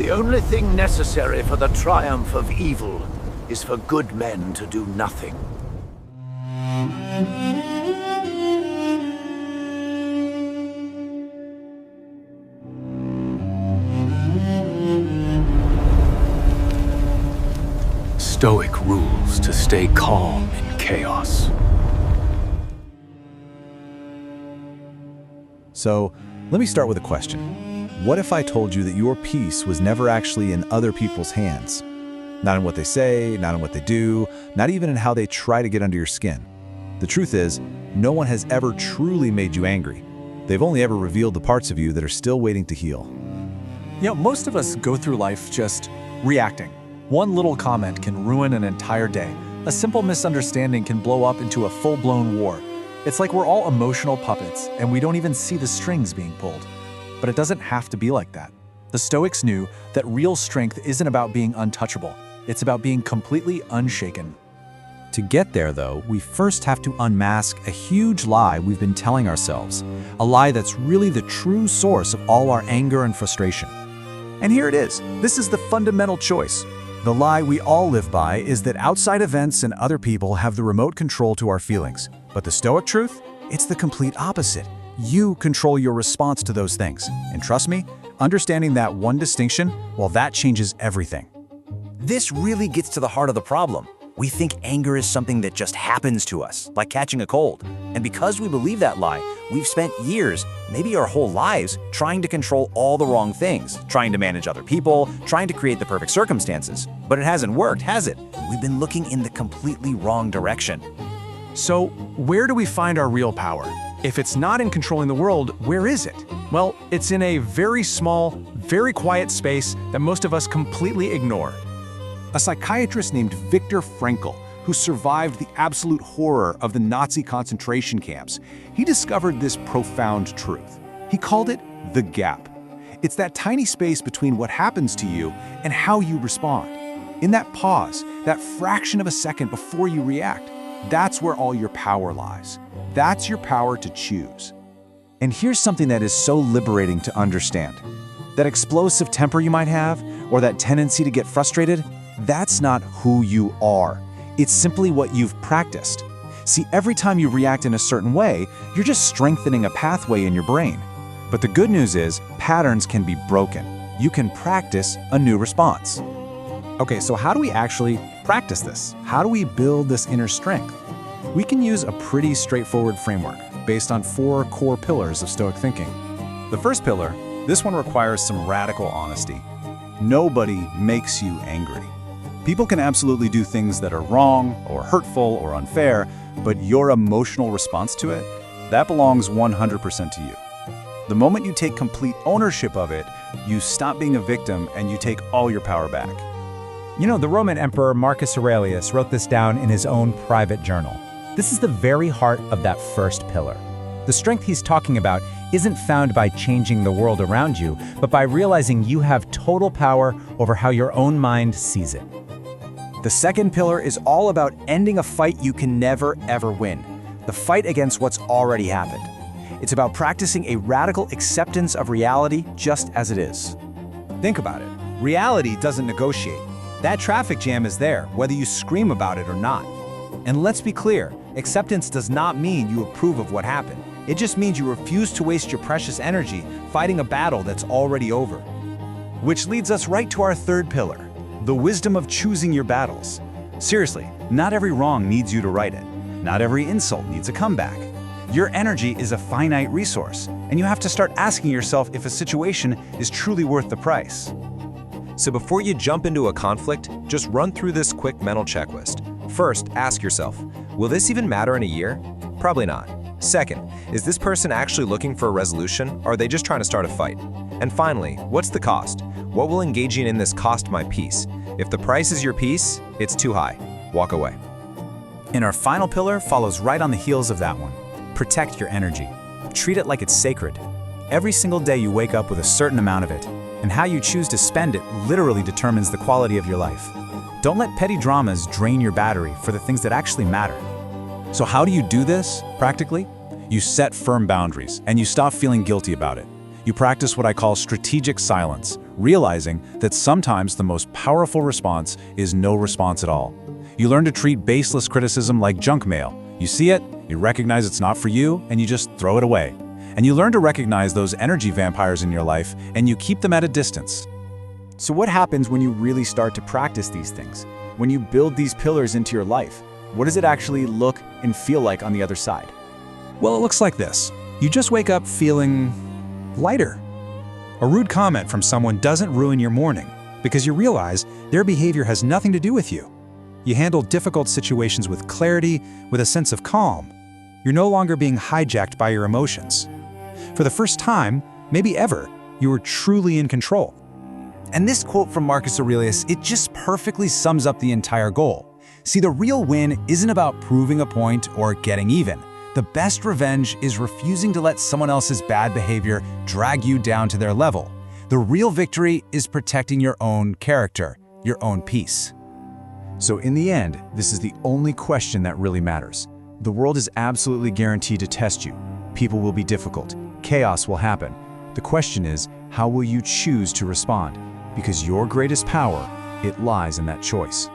The only thing necessary for the triumph of evil is for good men to do nothing. Stoic rules to stay calm in chaos. So, let me start with a question. What if I told you that your peace was never actually in other people's hands? Not in what they say, not in what they do, not even in how they try to get under your skin. The truth is, no one has ever truly made you angry. They've only ever revealed the parts of you that are still waiting to heal. Most of us go through life just reacting. One little comment can ruin an entire day. A simple misunderstanding can blow up into a full-blown war. It's like we're all emotional puppets, and we don't even see the strings being pulled. But it doesn't have to be like that. The Stoics knew that real strength isn't about being untouchable. It's about being completely unshaken. To get there, though, we first have to unmask a huge lie we've been telling ourselves, a lie that's really the true source of all our anger and frustration. And here it is. This is the fundamental choice. The lie we all live by is that outside events and other people have the remote control to our feelings. But the Stoic truth? It's the complete opposite. You control your response to those things. And trust me, understanding that one distinction, well, that changes everything. This really gets to the heart of the problem. We think anger is something that just happens to us, like catching a cold. And because we believe that lie, we've spent years, maybe our whole lives, trying to control all the wrong things, trying to manage other people, trying to create the perfect circumstances. But it hasn't worked, has it? We've been looking in the completely wrong direction. So, where do we find our real power? If it's not in controlling the world, where is it? Well, it's in a very small, very quiet space that most of us completely ignore. A psychiatrist named Viktor Frankl, who survived the absolute horror of the Nazi concentration camps, he discovered this profound truth. He called it the gap. It's that tiny space between what happens to you and how you respond. In that pause, that fraction of a second before you react, that's where all your power lies. That's your power to choose. And here's something that is so liberating to understand. That explosive temper you might have, or that tendency to get frustrated, that's not who you are. It's simply what you've practiced. See, every time you react in a certain way, you're just strengthening a pathway in your brain. But the good news is, patterns can be broken. You can practice a new response. Okay, so how do we actually practice this? How do we build this inner strength? We can use a pretty straightforward framework based on 4 core pillars of Stoic thinking. The first pillar, this one requires some radical honesty. Nobody makes you angry. People can absolutely do things that are wrong or hurtful or unfair, but your emotional response to it, that belongs 100% to you. The moment you take complete ownership of it, you stop being a victim and you take all your power back. The Roman Emperor Marcus Aurelius wrote this down in his own private journal. This is the very heart of that first pillar. The strength he's talking about isn't found by changing the world around you, but by realizing you have total power over how your own mind sees it. The second pillar is all about ending a fight you can never, ever win. The fight against what's already happened. It's about practicing a radical acceptance of reality just as it is. Think about it. Reality doesn't negotiate. That traffic jam is there, whether you scream about it or not. And let's be clear, acceptance does not mean you approve of what happened. It just means you refuse to waste your precious energy fighting a battle that's already over. Which leads us right to our third pillar. The wisdom of choosing your battles. Seriously, not every wrong needs you to right it. Not every insult needs a comeback. Your energy is a finite resource, and you have to start asking yourself if a situation is truly worth the price. So before you jump into a conflict, just run through this quick mental checklist. First, ask yourself, will this even matter in a year? Probably not. Second, is this person actually looking for a resolution, or are they just trying to start a fight? And finally, what's the cost? What will engaging in this cost my peace? If the price is your peace, it's too high. Walk away. And our final pillar follows right on the heels of that one. Protect your energy. Treat it like it's sacred. Every single day you wake up with a certain amount of it, and how you choose to spend it literally determines the quality of your life. Don't let petty dramas drain your battery for the things that actually matter. So how do you do this, practically? You set firm boundaries, and you stop feeling guilty about it. You practice what I call strategic silence, realizing that sometimes the most powerful response is no response at all. You learn to treat baseless criticism like junk mail. You see it, you recognize it's not for you, and you just throw it away. And you learn to recognize those energy vampires in your life, and you keep them at a distance. So what happens when you really start to practice these things? When you build these pillars into your life, what does it actually look and feel like on the other side? Well, it looks like this. You just wake up feeling lighter. A rude comment from someone doesn't ruin your morning because you realize their behavior has nothing to do with you. You handle difficult situations with clarity, with a sense of calm. You're no longer being hijacked by your emotions. For the first time, maybe ever, you are truly in control. And this quote from Marcus Aurelius, it just perfectly sums up the entire goal. See, the real win isn't about proving a point or getting even. The best revenge is refusing to let someone else's bad behavior drag you down to their level. The real victory is protecting your own character, your own peace. So in the end, this is the only question that really matters. The world is absolutely guaranteed to test you. People will be difficult. Chaos will happen. The question is, how will you choose to respond? Because your greatest power, it lies in that choice.